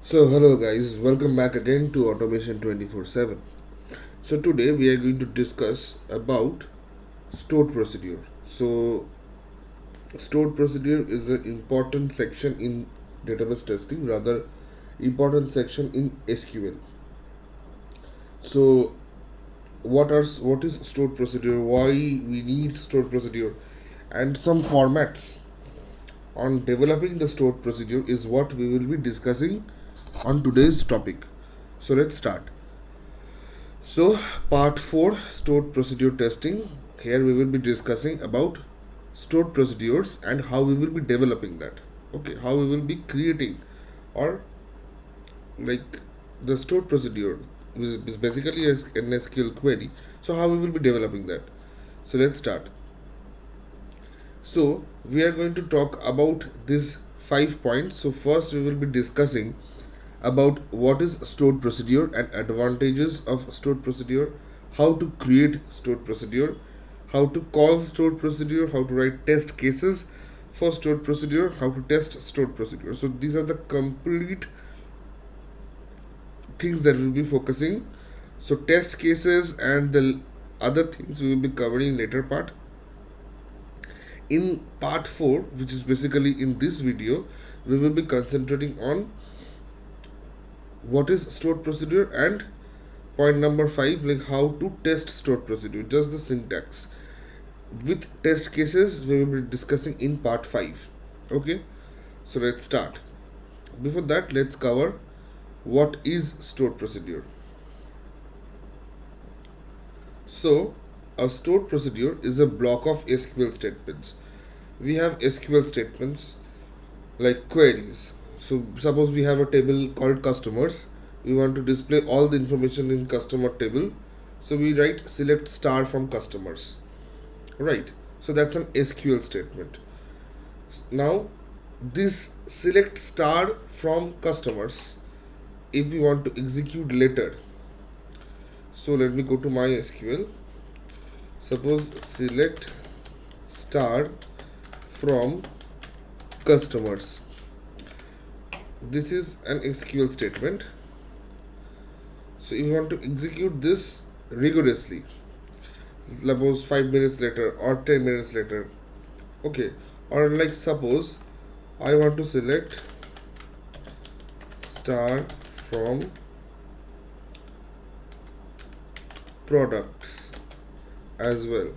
So hello guys, welcome back again to Automation 24/7. So today we are going to discuss about stored procedure. So stored procedure is an important section in database testing, rather important section in SQL. So what is stored procedure? Why we need stored procedure? And some formats on developing the stored procedure is what we will be discussing on today's topic. So let's start. So, part 4, stored procedure testing. Here we will be discussing about stored procedures and how we will be developing that. Okay, how we will be creating or like the stored procedure is basically an SQL query. So, how we will be developing that. So, let's start. So, we are going to talk about these 5 points. So, first we will be discussing about what is stored procedure and advantages of stored procedure, how to create stored procedure, how to call stored procedure, how to write test cases for stored procedure, how to test stored procedure. So these are the complete things that we'll be focusing. So test cases and the other things we will be covering later part. In part 4, which is basically in this video, we will be concentrating on what is stored procedure and point number 5, like how to test stored procedure, just the syntax with test cases we will be discussing in part 5. Okay, so let's start. Before that, let's cover what is stored procedure. So a stored procedure is a block of SQL statements. We have SQL statements like queries. So suppose we have a table called customers. We want to display all the information in customer table. So we write select star from customers. Right. So that's an SQL statement. Now this select star from customers, if we want to execute later. So let me go to MySQL. Suppose select star from customers. This is an SQL statement. So if you want to execute this rigorously, suppose 5 minutes later or 10 minutes later, okay, or like suppose I want to select star from products as well.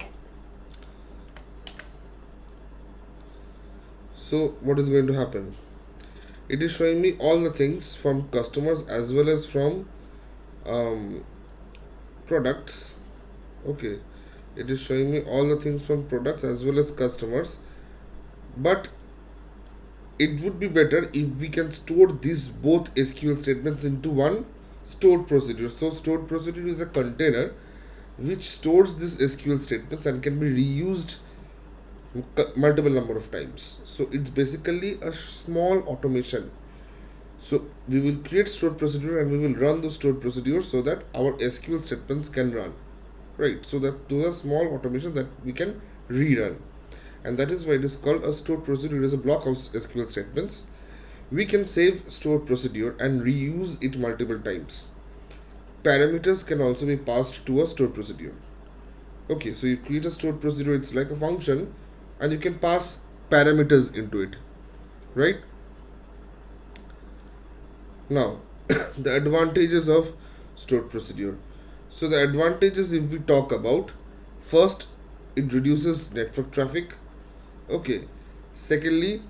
So what is going to happen? It is showing me all the things from customers as well as from products. Okay, it is showing me all the things from products as well as customers, but it would be better if we can store these both SQL statements into one stored procedure. So stored procedure is a container which stores these SQL statements and can be reused multiple number of times. So it's basically a small automation. So we will create stored procedure and we will run the stored procedure so that our SQL statements can run. Right. So that those are small automation that we can rerun. And that is why it is called a stored procedure. It is a block of SQL statements. We can save stored procedure and reuse it multiple times. Parameters can also be passed to a stored procedure. Okay, so you create a stored procedure, it's like a function, and you can pass parameters into it, right? Now, the advantages of stored procedure. So the advantages, if we talk about, first, it reduces network traffic. Okay. Secondly,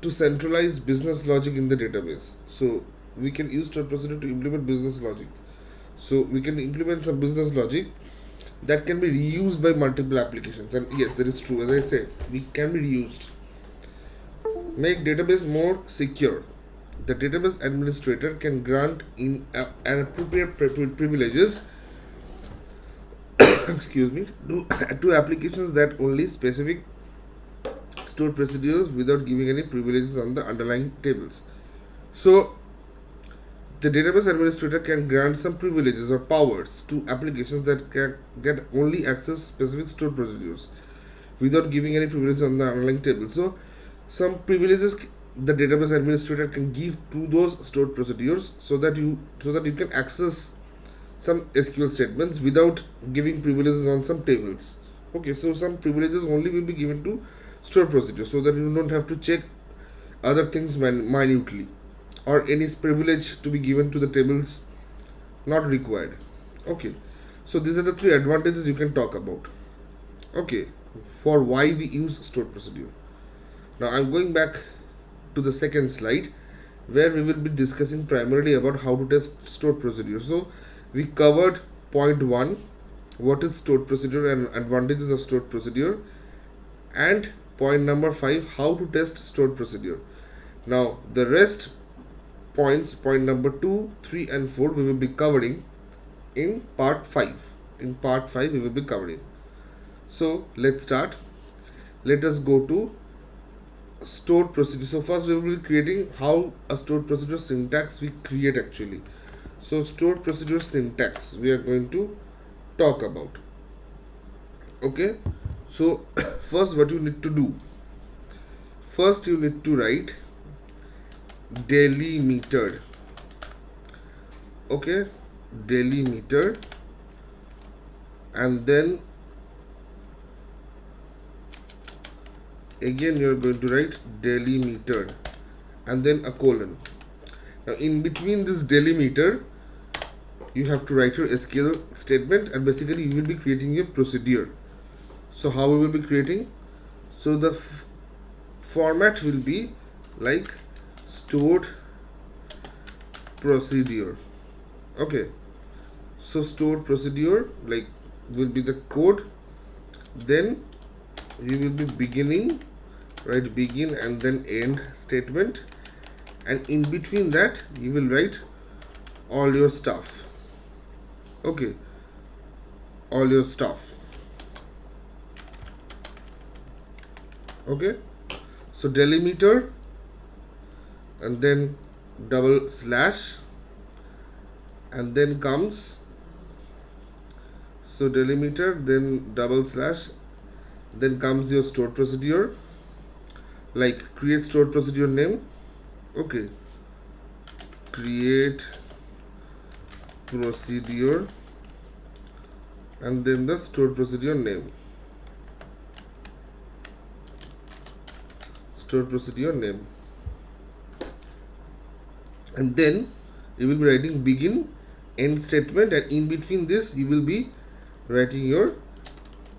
to centralize business logic in the database. So we can use stored procedure to implement business logic. So we can implement some business logic that can be reused by multiple applications. And yes, that is true. As I said, we can be reused. Make database more secure. The database administrator can grant in an appropriate privileges excuse me to applications that only specific stored procedures without giving any privileges on the underlying tables. So the database administrator can grant some privileges or powers to applications that can get only access specific stored procedures without giving any privileges on the underlying table. So some privileges the database administrator can give to those stored procedures, so that you can access some SQL statements without giving privileges on some tables. Okay, so some privileges only will be given to stored procedures, so that you don't have to check other things minutely, or any privilege to be given to the tables not required. Okay, so these are the three advantages you can talk about. Okay, for why we use stored procedure. Now I'm going back to the second slide, where we will be discussing primarily about how to test stored procedure. So we covered point 1, what is stored procedure and advantages of stored procedure, and point number 5, how to test stored procedure. Now the rest points, point number 2, 3 and 4, we will be covering in part 5. In part 5 we will be covering. So let's start. Let us go to stored procedure. So first we will be creating how a stored procedure syntax we create actually. So stored procedure syntax we are going to talk about. Okay, so first what you need to do, first you need to write delimiter. Okay, delimiter, and then again you are going to write delimiter and then a colon. Now in between this delimiter you have to write your SQL statement, and basically you will be creating a procedure. So how we will be creating? So the format will be like stored procedure. Okay, so stored procedure like will be the code, then you will be beginning, right, begin and then end statement, and in between that you will write all your stuff. Okay, all your stuff. Okay, so delimiter and then double slash, and then comes, so delimiter then double slash, then comes your stored procedure, like create stored procedure name. Okay, create procedure and then the stored procedure name, stored procedure name, and then you will be writing begin end statement, and in between this you will be writing your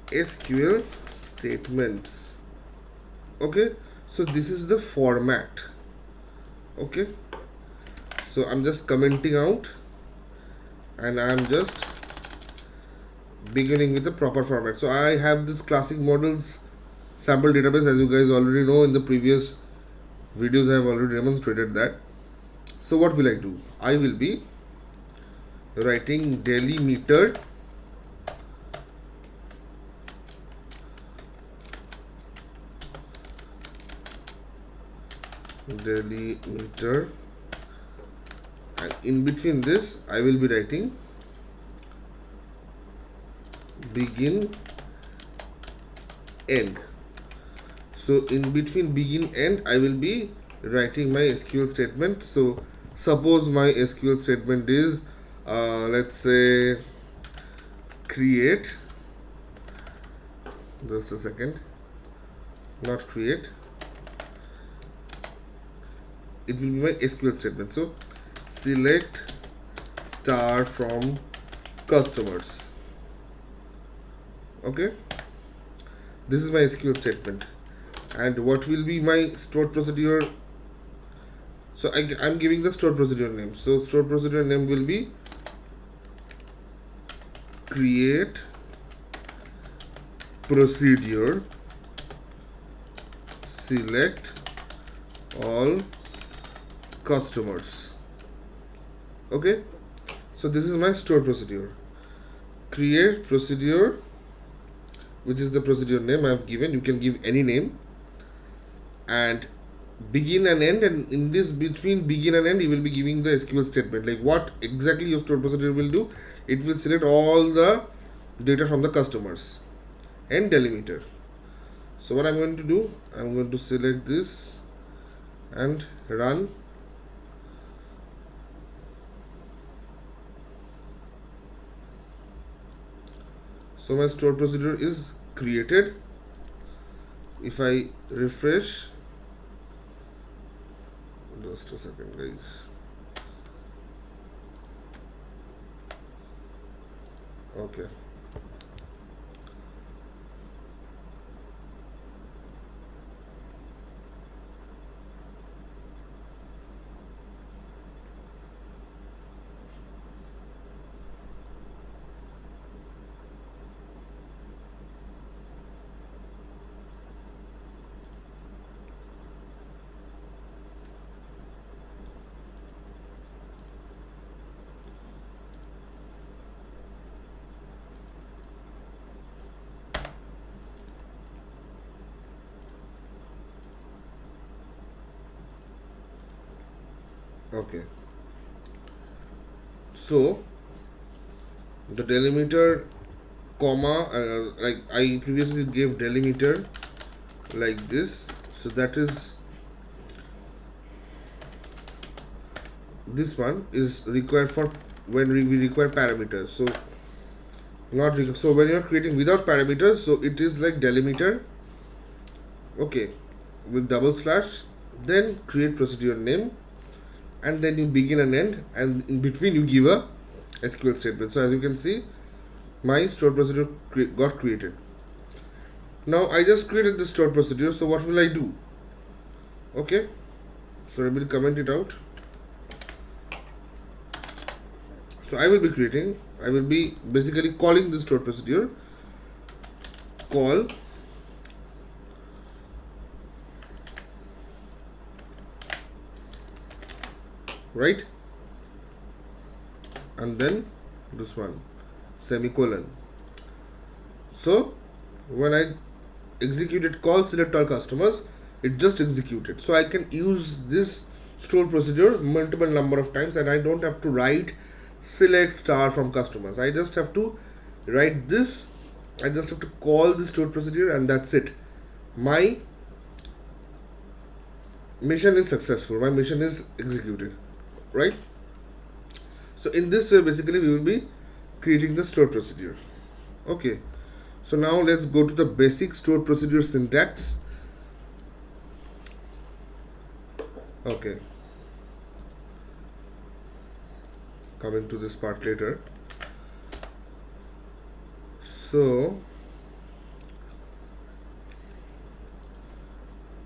SQL statements. Okay, so this is the format. Okay, so I'm just commenting out and I'm just beginning with the proper format. So I have this classic models sample database, as you guys already know. In the previous videos I have already demonstrated that. So what will I do? I will be writing delimiter and in between this I will be writing begin end. So in between begin end I will be writing my SQL statement. So suppose my SQL statement is let's say create, just a second, not create, it will be my SQL statement. So select star from customers. Okay, this is my SQL statement. And what will be my stored procedure? So I'm giving the stored procedure name. So stored procedure name will be create procedure select all customers. Okay, so this is my stored procedure. Create procedure, which is the procedure name I have given. You can give any name, and begin and end, and in this between begin and end you will be giving the SQL statement, like what exactly your stored procedure will do. It will select all the data from the customers and delimiter. So what I'm going to do, I'm going to select this and run. So my stored procedure is created. If I refresh, just a second guys. Okay, okay. So the delimiter comma, like I previously gave delimiter like this, so that is, this one is required for when we require parameters. So not so when you are creating without parameters, so it is like delimiter, okay, with double slash, then create procedure name, and then you begin and end, and in between you give a SQL statement. So as you can see, my stored procedure got created. Now I just created this stored procedure, so what will I do? Okay, so I will comment it out. So I will be creating, I will be basically calling this stored procedure, call right, and then this one semicolon. So when I executed call select all customers, it just executed. So I can use this stored procedure multiple number of times, and I don't have to write select star from customers. I just have to write this, I just have to call this stored procedure, and that's it. My mission is successful, my mission is executed, right? So in this way basically we will be creating the stored procedure. Okay, so now let's go to the basic stored procedure syntax. Okay, coming to this part later. So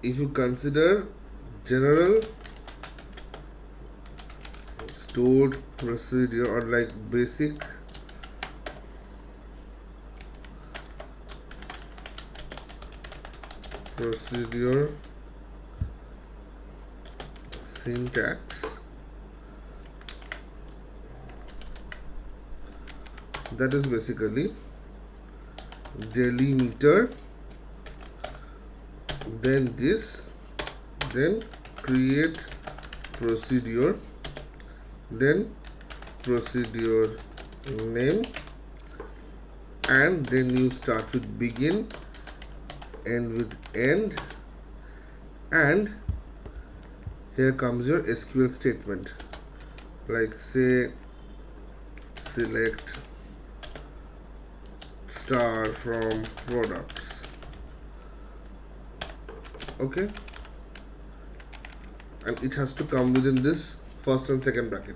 if you consider general stored procedure or like basic procedure syntax, that is basically delimiter, then this, then create procedure, then procedure name, and then you start with begin, end with end, and here comes your SQL statement, like say select star from products. Okay, and it has to come within this first and second bracket.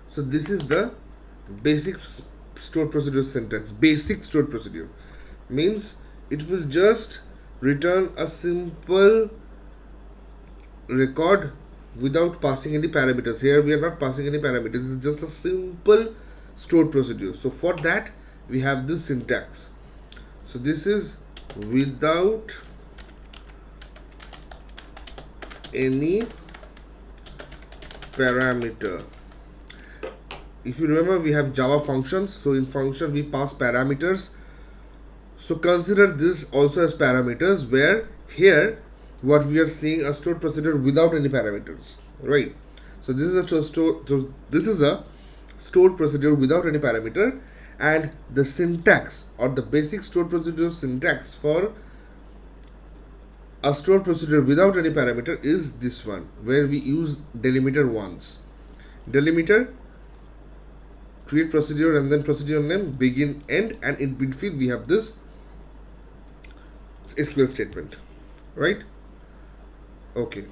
So this is the basic stored procedure syntax. Basic stored procedure means it will just return a simple record without passing any parameters. Here we are not passing any parameters, it's just a simple stored procedure. So for that we have this syntax. So this is without any parameter. If you remember, we have Java functions, so in function we pass parameters. So consider this also as parameters, where here what we are seeing a stored procedure without any parameters, right? So this is a stored procedure without any parameter, and the syntax or the basic stored procedure syntax for A stored procedure without any parameter is this one, where we use delimiter once. Delimiter, create procedure and then procedure name, begin, end, and in between we have this SQL statement, right? Okay,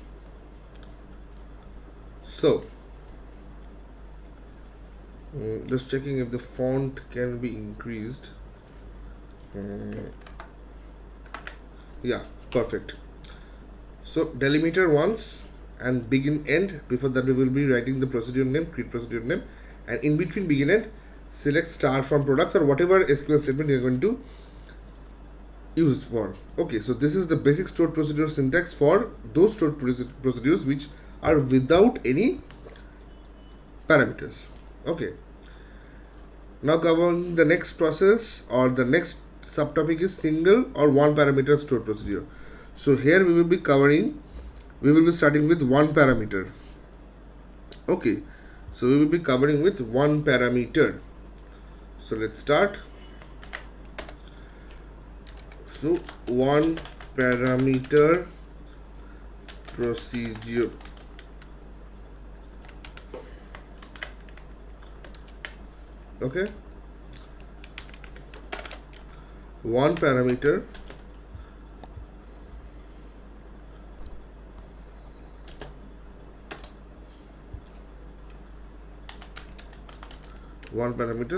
so just checking if the font can be increased. Yeah, perfect. So delimiter once and begin, end. Before that we will be writing the procedure name, create procedure name, and in between begin, end, select star from products or whatever SQL statement you're going to use for. Okay, so this is the basic stored procedure syntax for those stored procedures which are without any parameters. Okay, now covering the next process or the next subtopic is single or one parameter stored procedure. So here we will be starting with one parameter. Okay, so we will be covering with one parameter. So let's start. So one parameter procedure. Okay, one parameter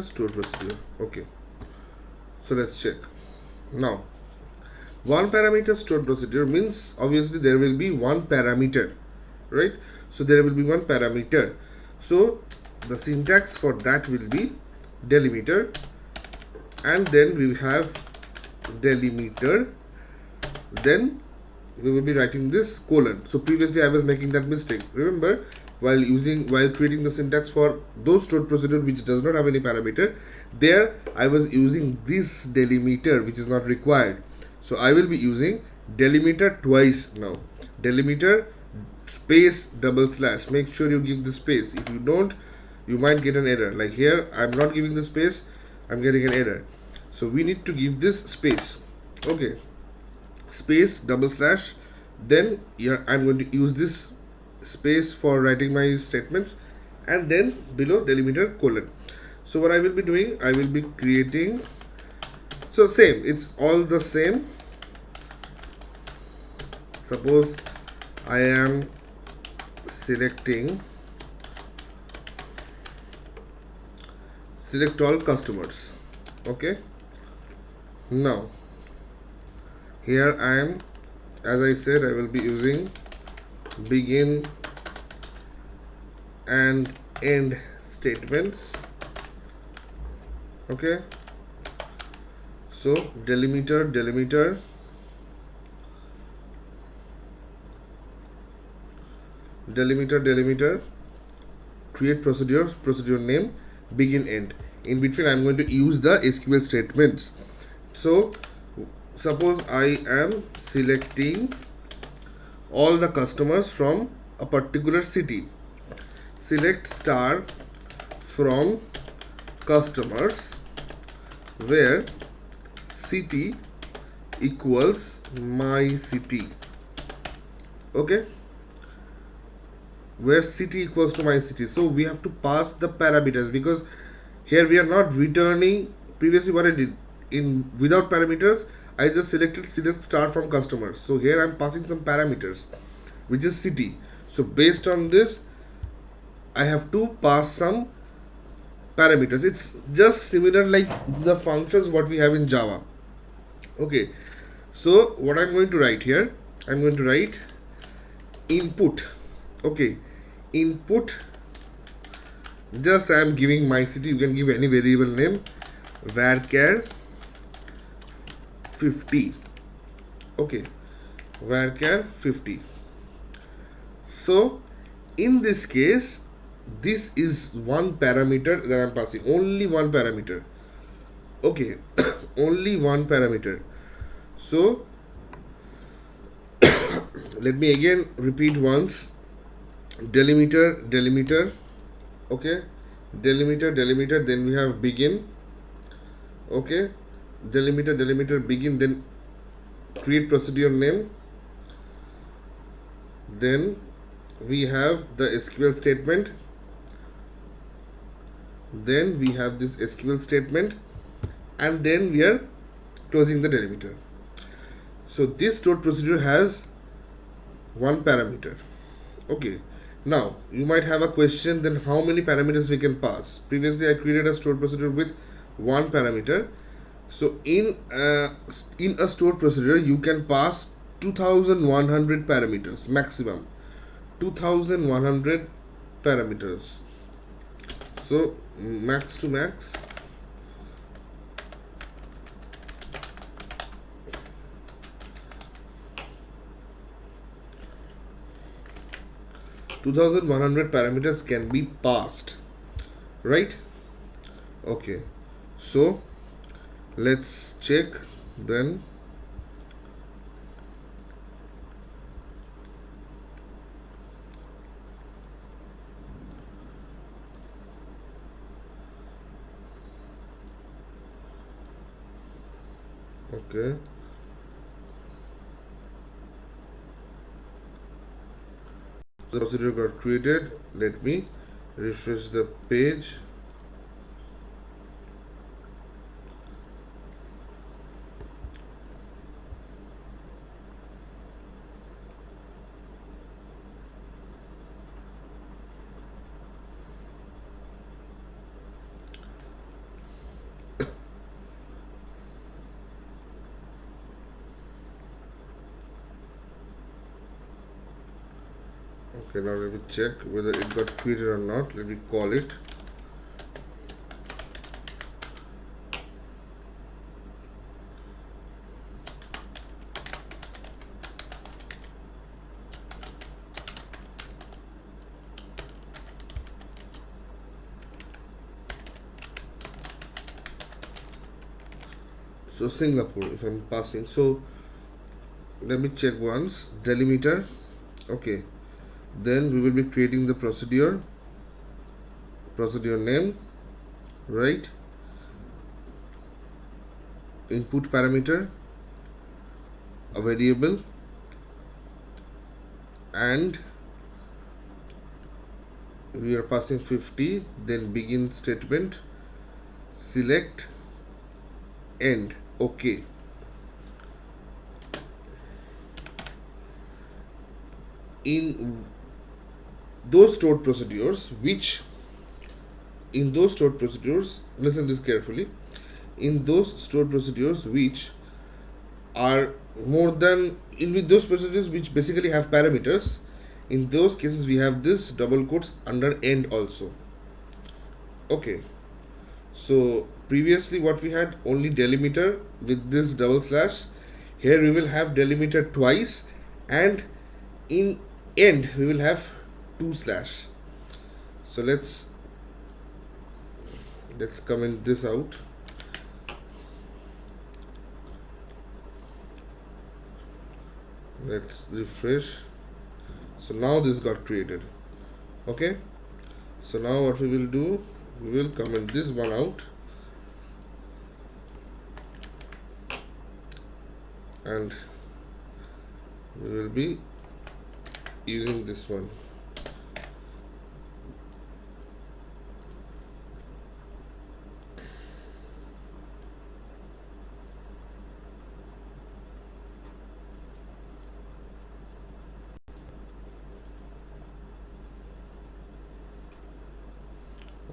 stored procedure. Okay, so let's check. Now one parameter stored procedure means obviously there will be one parameter, right? So there will be one parameter. So the syntax for that will be delimiter, and then we have delimiter, then we will be writing this colon. So previously I was making that mistake, remember, while creating the syntax for those stored procedure which does not have any parameter, there I was using this delimiter which is not required. So I will be using delimiter twice now. Delimiter space double slash. Make sure you give the space. If you don't, you might get an error. Like here, I'm not giving the space, I'm getting an error. So we need to give this space. Okay, space double slash. Then I'm going to use this space for writing my statements, and then below delimiter colon. So what I will be doing, I will be creating, so same, it's all the same. Suppose I am selecting select all customers. Okay, now here I am, as I said, I will be using begin and end statements. Okay, so delimiter create procedure name, begin, end. In between I'm going to use the SQL statements. So suppose I am selecting all the customers from a particular city. Select star from customers where city equals my city. Okay, where city equals to my city. So we have to pass the parameters, because here we are not returning. Previously what I did, in without parameters, I just select star from customers. So here I'm passing some parameters, which is city. So based on this I have to pass some parameters. It's just similar like the functions what we have in Java. Okay, so what I'm going to write here, I'm going to write input. Okay, input, just I am giving my city. You can give any variable name, varchar 50. Okay, varchar 50. So in this case, this is one parameter that I'm passing, only one parameter. Okay, only one parameter. So let me again repeat once. Delimiter. Okay, delimiter, then we have begin. Okay, delimiter begin, then create procedure name, then we have the SQL statement, then we have this SQL statement, and then we are closing the delimiter. So this stored procedure has one parameter. Okay, now you might have a question, then how many parameters we can pass? Previously I created a stored procedure with one parameter. So in a stored procedure you can pass 2100 parameters maximum, 2100 parameters. So max to max, 2100 parameters can be passed, right? Okay, so let's check then. Okay, the procedure got created. Let me refresh the page. Okay, now let me check whether it got created or not. Let me call it. So Singapore, if I'm passing, so let me check once. Delimiter. Okay, then we will be creating the procedure name, right? Input parameter, a variable, and we are passing 50. Then begin statement, select, end. Okay, in those stored procedures which in those stored procedures listen this carefully, in those stored procedures which are more than in with those procedures which basically have parameters, in those cases we have this double quotes under end also. Okay, so previously what we had only delimiter with this double slash, here we will have delimiter twice, and in end we will have two slash. So let's comment this out. Let's refresh. So now this got created. Okay, so now what we will do, we will comment this one out, and we will be using this one.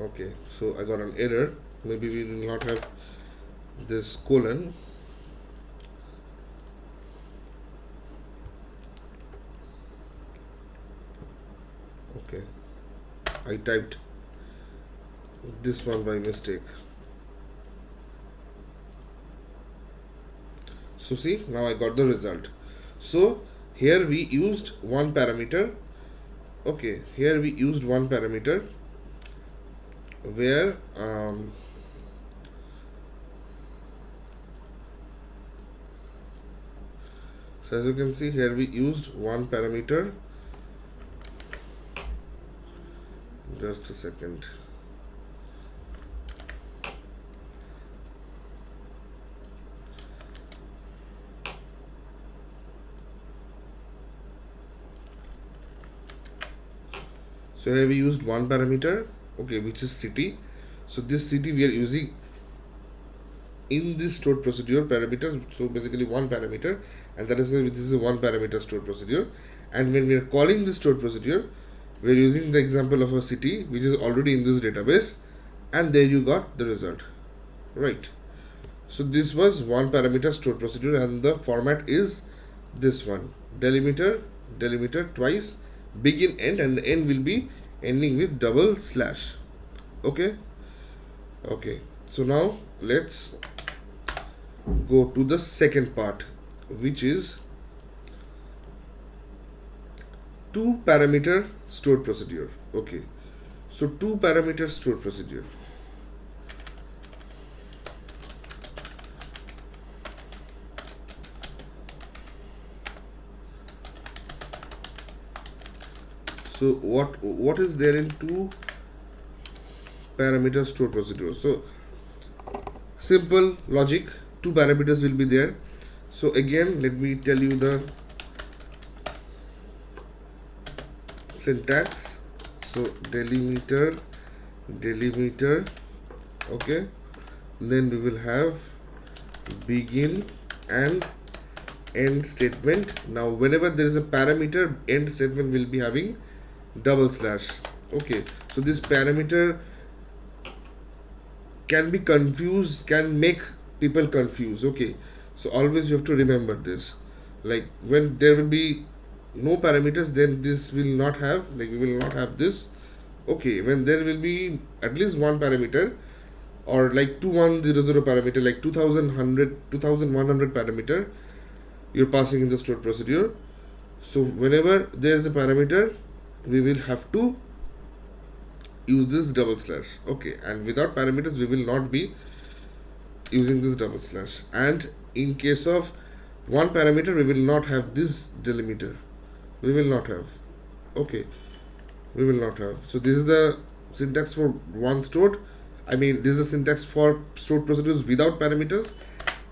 Okay, so I got an error. Maybe we will not have this colon. Okay, I typed this one by mistake. So see, now I got the result. So here we used one parameter. Okay, here we used one parameter where so as you can see here we used one parameter. Just a second. So here we used one parameter, okay, which is city. So this city we are using in this stored procedure parameter, so basically one parameter, and that is why this is a one parameter stored procedure. And when we are calling this stored procedure, we are using the example of a city which is already in this database, and there you got the result, right? So this was one parameter stored procedure, and the format is this one: delimiter twice, begin end, and the end will be ending with double slash. Okay, okay. So now let's go to the second part, which is two parameter stored procedure. Okay, so two parameter stored procedure. So what is there in two parameter stored procedure? So simple logic, two parameters will be there. So again, let me tell you the syntax. So delimiter, okay, then we will have begin and end statement. Now whenever there is a parameter, end statement will be having double slash. Okay, so this parameter can be confused, can make people confused. Okay, so always you have to remember this. Like when there will be no parameters, then this will not have, like we will not have this. Okay, when there will be at least one parameter, or like 2100 parameter, like 2100 parameter you're passing in the stored procedure. So whenever there is a parameter, we will have to use this double slash. Okay, and without parameters we will not be using this double slash. And in case of one parameter, we will not have this delimiter, we will not have. Okay, we will not have. So this is the syntax for one stored, I mean this is the syntax for stored procedures without parameters,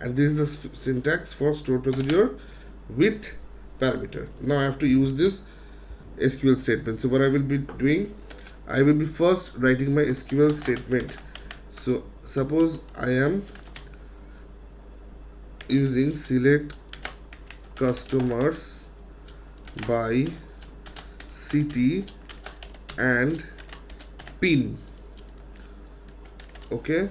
and this is the syntax for stored procedure with parameter. Now I have to use this SQL statement. So what I will be doing, I will be first writing my SQL statement. So suppose I am using select customers by city and pin. Okay,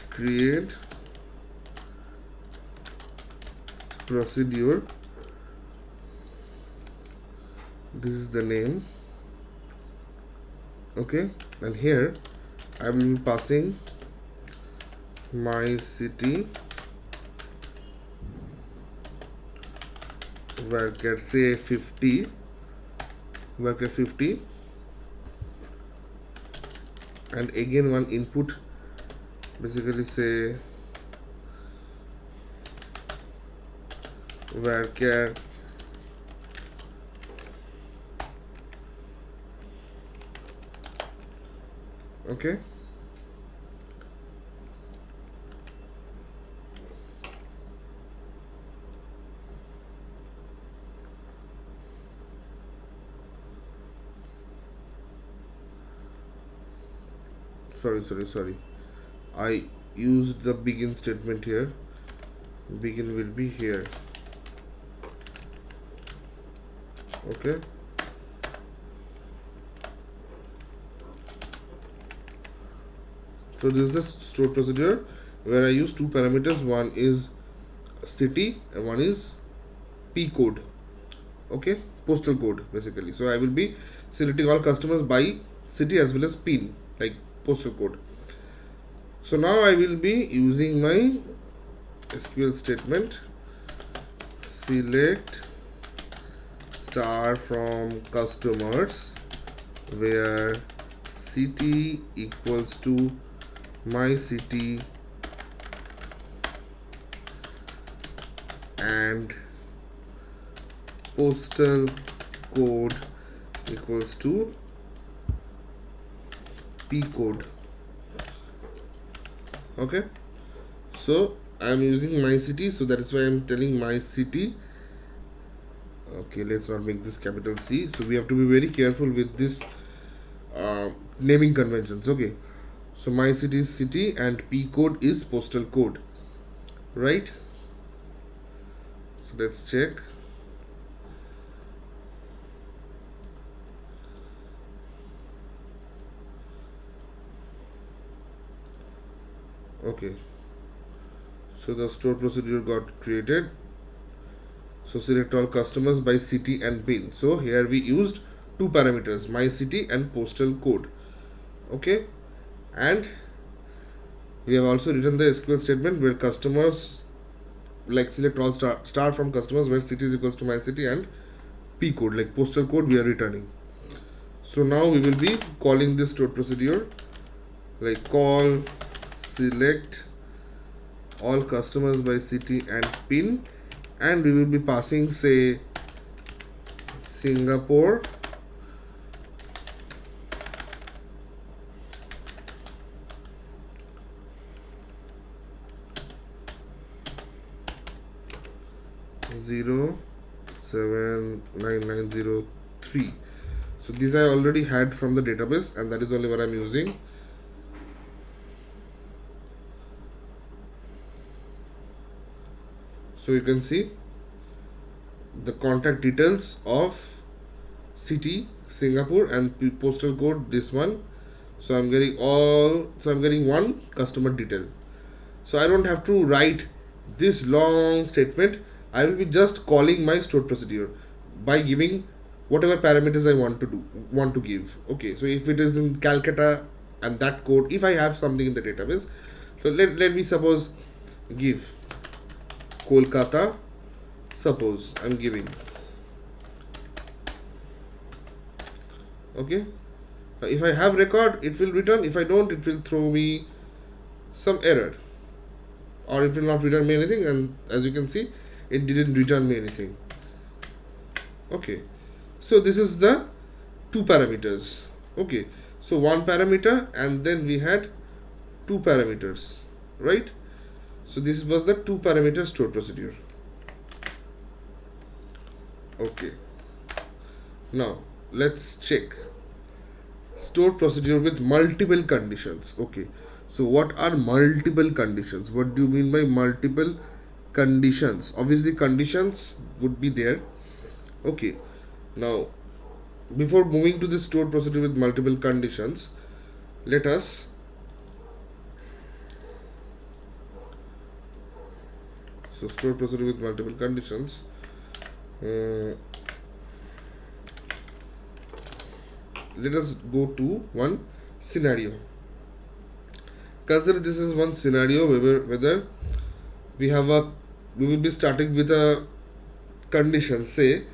create procedure, this is the name. Okay, and here I will be passing my city varchar say 50, varchar 50, and again one input, basically say varchar okay. Sorry, I used the begin statement here. Begin will be here. Okay, so this is the stored procedure where I use two parameters, one is city and one is P code. Okay, postal code basically. So I will be selecting all customers by city as well as pin, like postal code. So now I will be using my SQL statement, select star from customers where city equals to my city and postal code equals to P code. Okay, so I'm using my city, so that is why I'm telling my city. Okay, let's not make this capital C. So we have to be very careful with this naming conventions. Okay, so my city is city and P code is postal code, right? So let's check. Okay, so the store procedure got created. So select all customers by city and PIN. So here we used two parameters, my city and postal code. Okay, and we have also written the SQL statement where customers, like select all star from customers where city is equals to my city and P code, like postal code, we are returning. So now we will be calling this stored procedure like call select all customers by city and PIN, and we will be passing say Singapore, zero 79903. So these I already had from the database, and that is only what I'm using. So you can see the contact details of city Singapore and postal code this one. So I'm getting one customer detail. So I don't have to write this long statement. I will be just calling my stored procedure by giving whatever parameters I want to give. Okay, so if it is in Calcutta and that code, if I have something in the database, so let me suppose give Kolkata, suppose I'm giving. Okay, if I have record, it will return. If I don't, it will throw me some error, or it will not return me anything, and as you can see, it didn't return me anything. Okay, so this is the two parameters. Okay, so one parameter and then we had two parameters, right? So this was the two parameter stored procedure. Okay, now let's check stored procedure with multiple conditions. Okay, so what are multiple conditions? What do you mean by multiple conditions? Obviously conditions would be there. Okay, now before moving to the stored procedure with multiple conditions, let us stored procedure with multiple conditions. Let us go to one scenario. Consider this is one scenario whether we will be starting with a condition. Say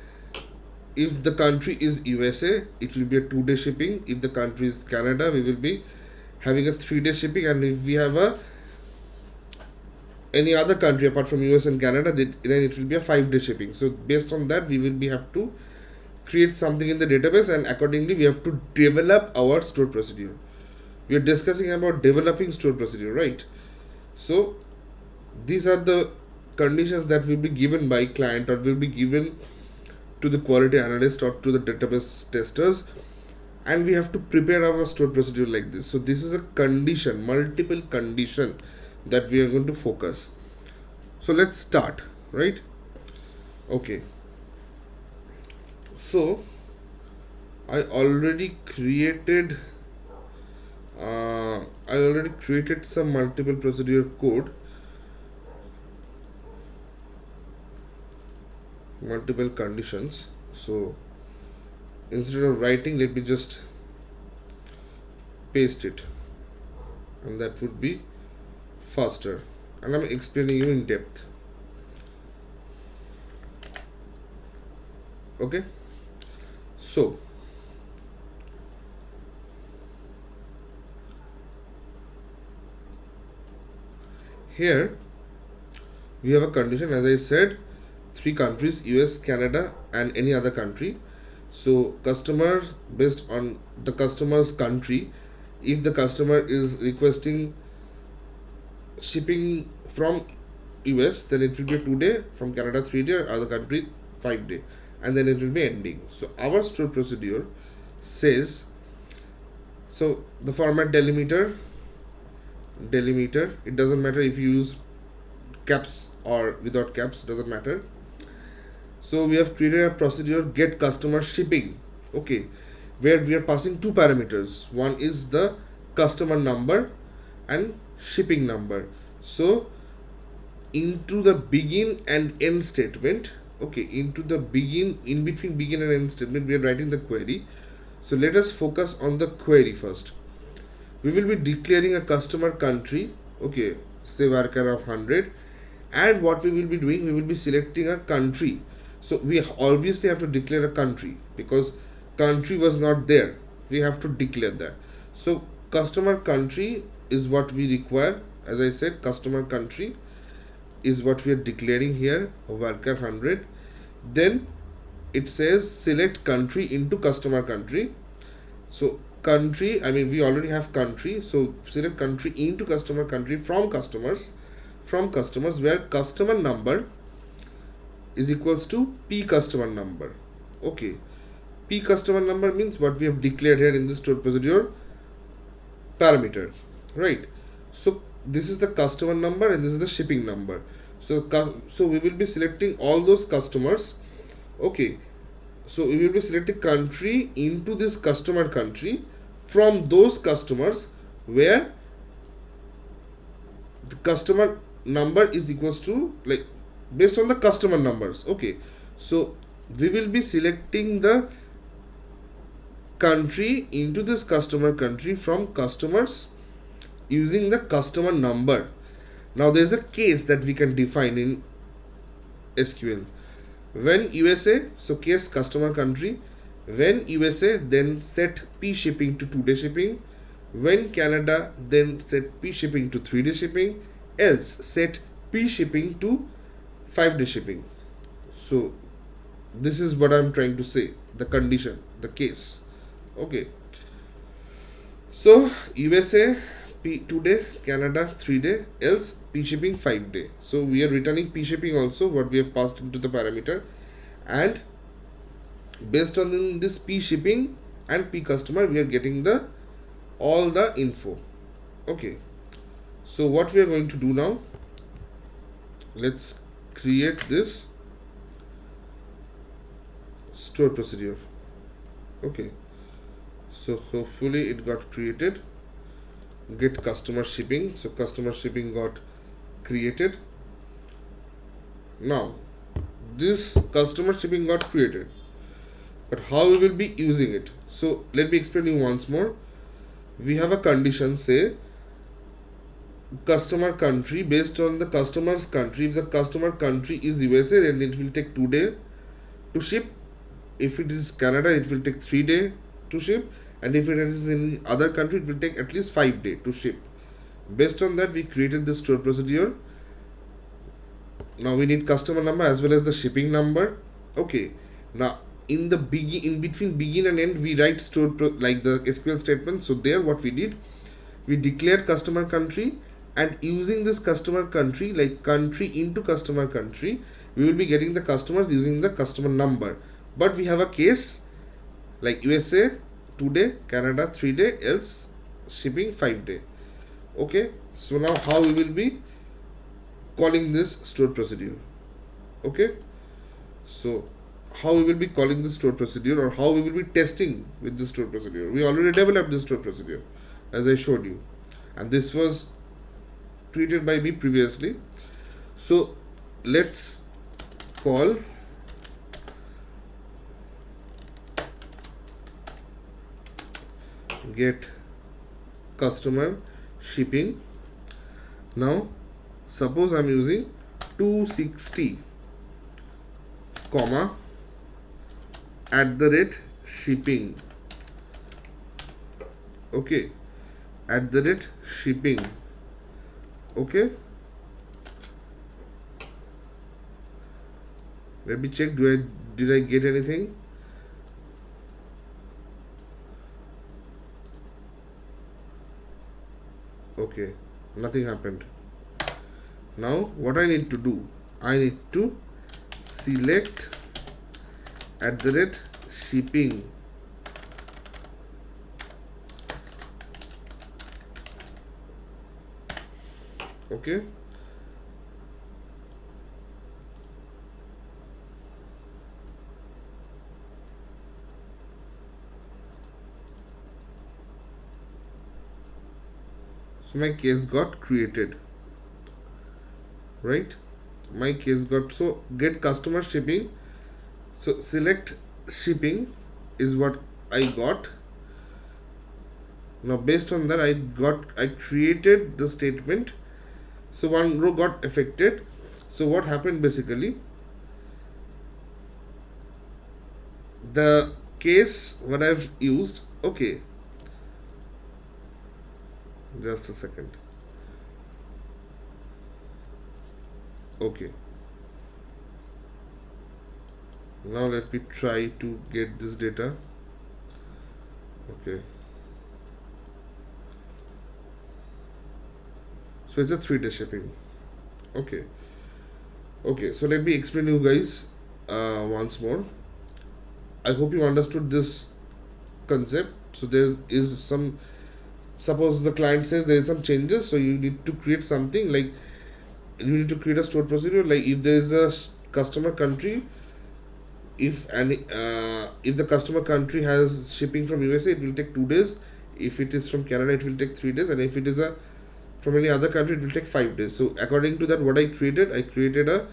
if the country is USA, it will be a 2-day shipping. If the country is Canada, we will be having a 3-day shipping, and if we have any other country apart from US and Canada, then it will be a 5-day shipping. So based on that, we will have to create something in the database, and accordingly we have to develop our stored procedure. We are discussing about developing stored procedure, right? So these are the conditions that will be given by client or will be given to the quality analyst or to the database testers, and we have to prepare our stored procedure like this. So this is a condition, multiple condition that we are going to focus. So let's start, right? Okay, so I already created some multiple procedure code, multiple conditions. So instead of writing, let me just paste it, and that would be faster, and I'm explaining you in depth. Okay, so here we have a condition, as I said, 3 countries, US, Canada and any other country. So customer, based on the customer's country, if the customer is requesting shipping from US, then it will be 2 day, from Canada 3 day, other country 5 day, and then it will be ending. So our store procedure says, so the format delimiter, it doesn't matter if you use caps or without caps, doesn't matter. So we have created a procedure get customer shipping, okay, where we are passing two parameters. One is the customer number and shipping number. So into the begin and end statement, okay, into the begin, in between begin and end statement, we are writing the query. So let us focus on the query first. We will be declaring a customer country, okay, say varchar of 100, and what we will be doing, we will be selecting a country. So we obviously have to declare a country because country was not there, we have to declare that. So customer country is what we require. As I said, customer country is what we are declaring here, varchar 100. Then it says select country into customer country. So country, I mean we already have country, so select country into customer country from customers, where customer number is equals to p customer number. Okay, p customer number means what we have declared here in the stored procedure parameter, right? So this is the customer number and this is the shipping number. So we will be selecting all those customers, okay. So we will be selecting country into this customer country from those customers where the customer number is equals to, like, based on the customer numbers, okay. So we will be selecting the country into this customer country from customers using the customer number. Now there is a case that we can define in SQL. When USA, so case customer country, when USA, then set p shipping to 2 day shipping. When Canada, then set p shipping to 3 day shipping. Else set p shipping to 5 day shipping. So this is what I'm trying to say, the condition, the case, okay. So USA p 2 day, Canada 3 day, else p shipping 5 day. So we are returning p shipping also, what we have passed into the parameter, and based on this p shipping and p customer, we are getting the all the info, okay. So what we are going to do now, let's create this store procedure, okay. So hopefully it got created. Get customer shipping, so customer shipping got created. Now this customer shipping got created, but how we will be using it? So let me explain you once more. We have a condition, say customer country, based on the customer's country. If the customer country is USA, then it will take 2 day to ship. If it is Canada, it will take 3 day to ship, and if it is in other country, it will take at least 5 day to ship. Based on that, we created this store procedure. Now we need customer number as well as the shipping number, okay. Now in the in between begin and end, we write like the SQL statement. So there what we did, we declared customer country, and using this customer country, like country into customer country, we will be getting the customers using the customer number. But we have a case like USA 2 day, Canada 3 day, else shipping 5 day, okay. So now how we will be calling this store procedure, okay. So how we will be calling this store procedure, or how we will be testing with this store procedure. We already developed this store procedure as I showed you, and this was created by me previously. So let's call get customer shipping. Now suppose I'm using 260 comma @shipping, okay, @shipping, okay. Let me check, did I get anything? Okay, nothing happened. Now what I need to do, I need to select @shipping. Okay, so my case got created, right? My case got, so get customer shipping, so select shipping is what I got. Now based on that, I created the statement, so one row got affected. So what happened basically, the case what I've used, okay, just a second. Okay, now let me try to get this data. Okay, so it's a 3-day shipping. Okay, okay, so let me explain you guys once more. I hope you understood this concept. So there is some, suppose the client says there is some changes, so you need to create something like, you need to create a stored procedure, like if there is a customer country, if the customer country has shipping from USA, it will take 2 days. If it is from Canada, it will take 3 days, and if it is a from any other country, it will take 5 days. So according to that, what I created a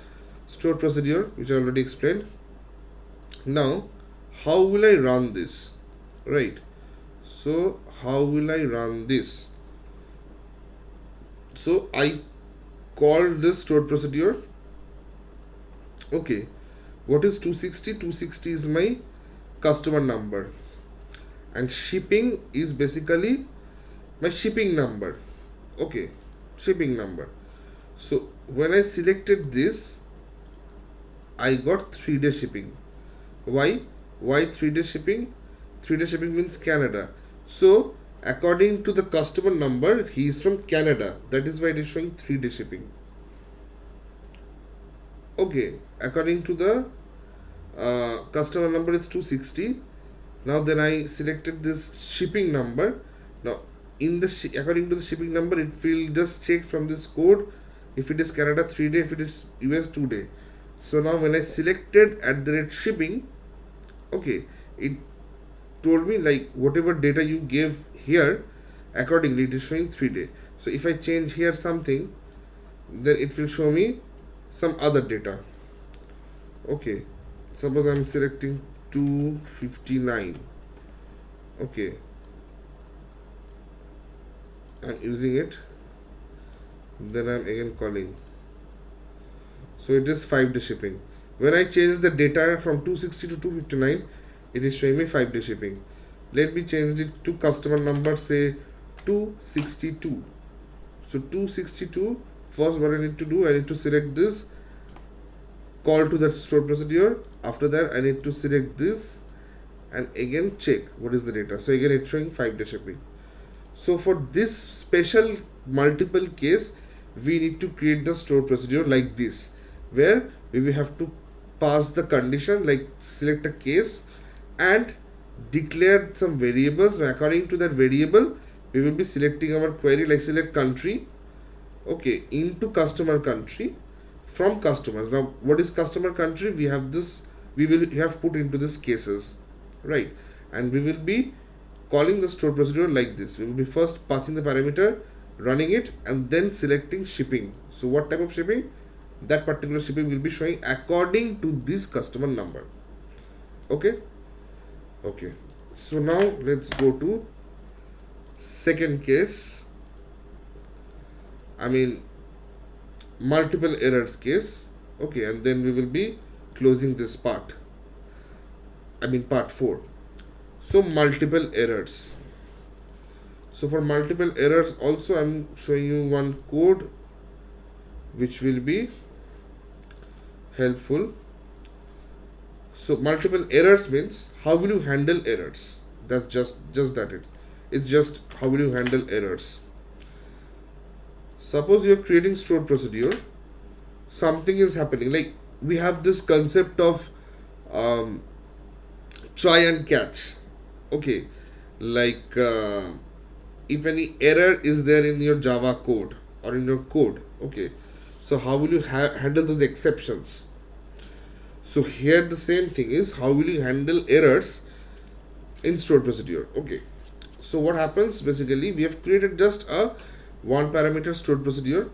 stored procedure, which I already explained. Now how will I run this, right? So how will I run this? So I call this stored procedure. Okay, what is 260? 260 is my customer number, and shipping is basically my shipping number. Okay, shipping number. So when I selected this, I got 3-day shipping. Why 3-day shipping? 3-day shipping means Canada. So according to the customer number, he is from Canada. That is why it is showing 3-day shipping. Okay, according to the customer number is 260. Now then I selected this shipping number. Now in the according to the shipping number, it will just check from this code. If it is Canada, 3-day, if it is US, 2-day. So now when I selected @shipping, okay, it told me like whatever data you gave here, accordingly it is showing 3-day. So if I change here something, then it will show me some other data. Okay, suppose I'm selecting 259. Okay, I'm using it, then I'm again calling. So it is 5-day shipping. When I change the data from 260 to 259, it is showing me 5-day shipping. Let me change it to customer number, say 262. So 262, first what I need to do, I need to select this, call to that stored procedure. After that I need to select this and again check what is the data. So again it's showing 5-day shipping. So for this special multiple case, we need to create the stored procedure like this, where we will have to pass the condition, like select a case and declare some variables. Now according to that variable, we will be selecting our query, like select country, okay, into customer country from customers. Now what is customer country? We have this, we will have put into this cases, right? And we will be calling the stored procedure like this. We will be first passing the parameter, running it, and then selecting shipping. So what type of shipping? That particular shipping will be showing according to this customer number. Okay, okay, so now let's go to second case, I mean multiple errors case. Okay, and then we will be closing this part, I mean part 4. So multiple errors. So for multiple errors also, I'm showing you one code which will be helpful. So multiple errors means how will you handle errors? That's just that it's just how will you handle errors. Suppose you're creating stored procedure, something is happening. Like we have this concept of um, try and catch. Okay, like if any error is there in your Java code or in your code, okay, so how will you handle those exceptions? So here the same thing is, how will you handle errors in stored procedure? Okay, so what happens, basically we have created just a one parameter stored procedure,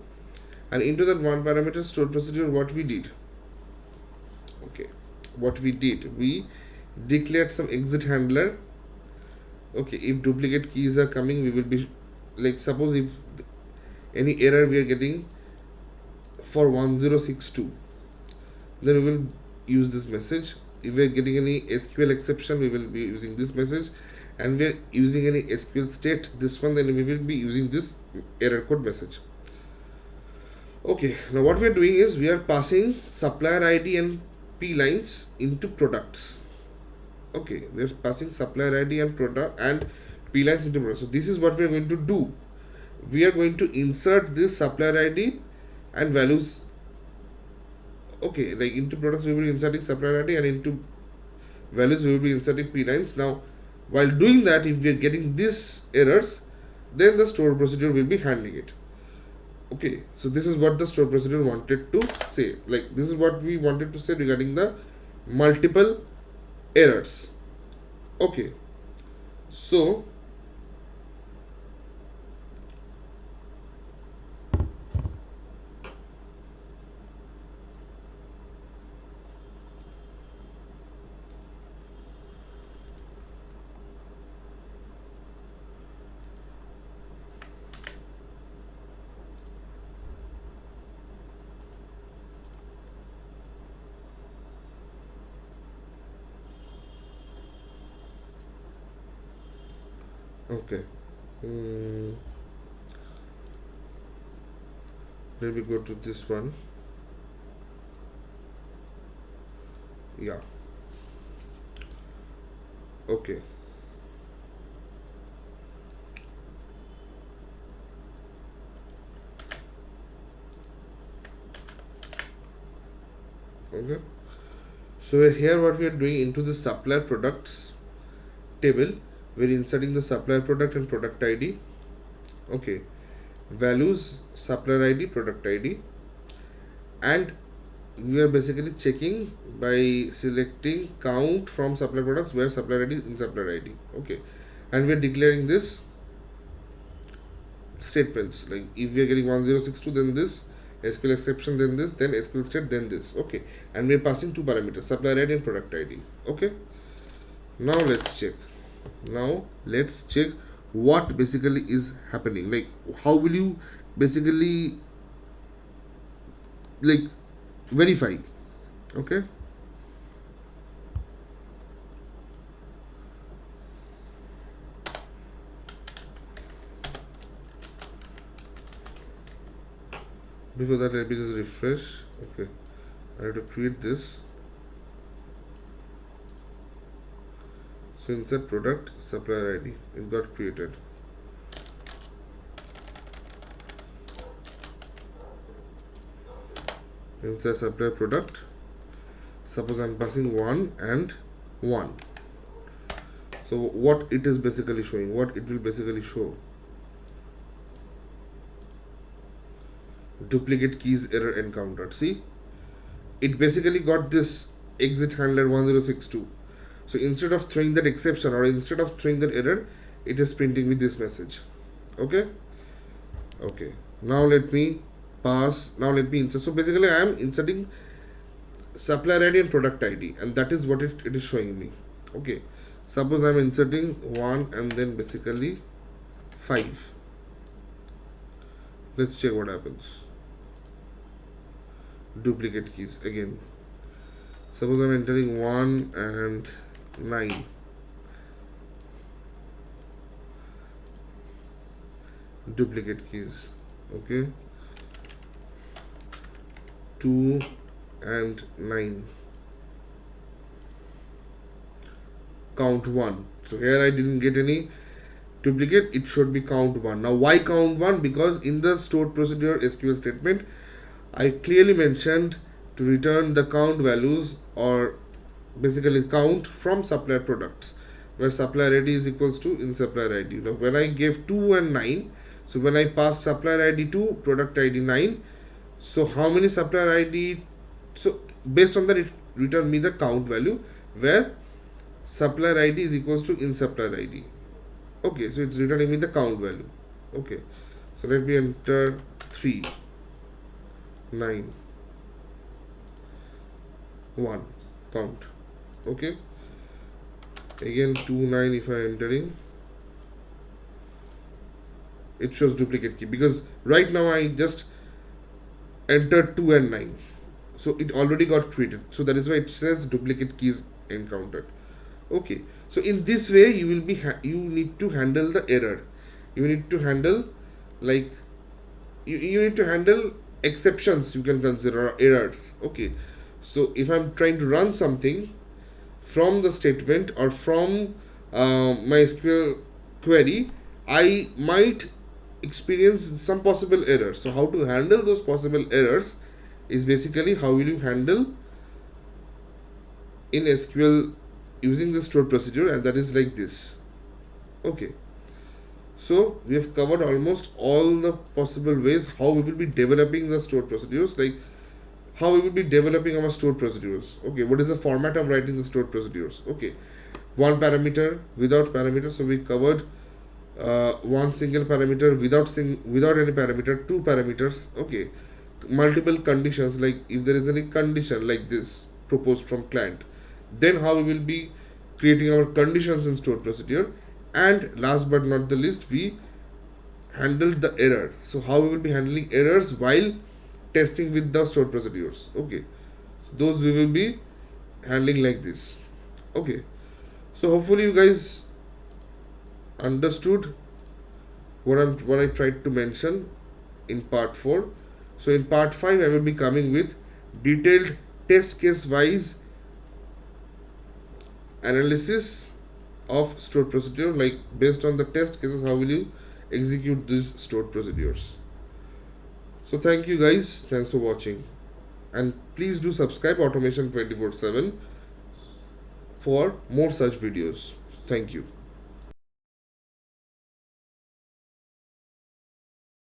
and into that one parameter stored procedure, what we did, okay, what we did, we declared some exit handler. Okay, if duplicate keys are coming, we will be, like, suppose if any error we are getting for 1062, then we will use this message. If we are getting any SQL exception, we will be using this message, and we are using any SQL state, this one, then we will be using this error code message. Okay, now what we are doing is we are passing supplier ID and P lines into products. Okay, we are passing supplier ID and product and P lines into products. So this is what we are going to do. We are going to insert this supplier ID and values. Okay, like into products we will be inserting supplier ID, and into values we will be inserting P lines. Now while doing that, if we are getting these errors, then the store procedure will be handling it. Okay, so this is what the store procedure wanted to say. Like this is what we wanted to say regarding the multiple errors. Okay, so okay, hmm, let me go to this one. Yeah, okay, okay. So here what we are doing, into the supplier products table, we're inserting the supplier product and product ID. Okay, values supplier ID, product ID, and we are basically checking by selecting count from supplier products where supplier ID in supplier ID. Okay, and we are declaring this statements, like if we are getting 1062, then this SQL exception, then this, then SQL state, then this. Okay, and we are passing two parameters, supplier ID and product ID. Okay, now let's check. Now let's check what basically is happening. Like how will you basically, like, verify? Okay, before that let me just refresh. Okay, I have to create this. So insert product supplier ID, it got created. Insert supplier product, suppose I'm passing 1 and 1. So what it is basically showing, what it will basically show, duplicate keys error encountered. See, it basically got this exit handler 1062. So instead of throwing that exception or instead of throwing that error, it is printing with this message. Okay, okay, now let me let me insert. So basically I am inserting supplier ID and product ID, and that is what it is showing me. Okay, suppose I'm inserting 1 and then basically 5. Let's check what happens. Duplicate keys again. Suppose I'm entering 1 and 9. Duplicate keys. Okay, 2 and 9. Count 1. So here I didn't get any duplicate, it should be count 1. Now why count 1? Because in the stored procedure SQL statement I clearly mentioned to return the count values, or basically count from supplier products, where supplier ID is equals to in supplier ID. Now when I gave 2 and 9, so when I passed supplier ID 2, product ID 9, so how many supplier ID, so based on that it returned me the count value, where supplier ID is equals to in supplier ID. Okay, so it's returning me the count value. Okay, so let me enter 3 9 1 count. Okay, again 2 9, if I entering, it shows duplicate key, because right now I just entered 2 and 9, so it already got created, so that is why it says duplicate keys encountered. Okay, so in this way you will be you need to handle the error, you need to handle, like, you need to handle exceptions, you can consider, or errors. Okay, so if I'm trying to run something from the statement or from my SQL query, I might experience some possible errors. So how to handle those possible errors is basically how will you handle in SQL using the stored procedure, and that is like this. Okay, so we have covered almost all the possible ways how we will be developing the stored procedures, like how we will be developing our stored procedures. Okay, what is the format of writing the stored procedures? Okay, one parameter, without parameter, so we covered one single parameter, without any parameter, two parameters. Okay, multiple conditions, like if there is any condition like this proposed from client, then how we will be creating our conditions in stored procedure. And last but not the least, we handled the error, so how we will be handling errors while testing with the stored procedures. Okay, so those we will be handling like this. Okay, so hopefully you guys understood what I tried to mention in part 4. So in part 5 I will be coming with detailed test case wise analysis of stored procedure, like based on the test cases how will you execute these stored procedures. So thank you guys, thanks for watching, and please do subscribe automation 24/7 for more such videos. Thank you.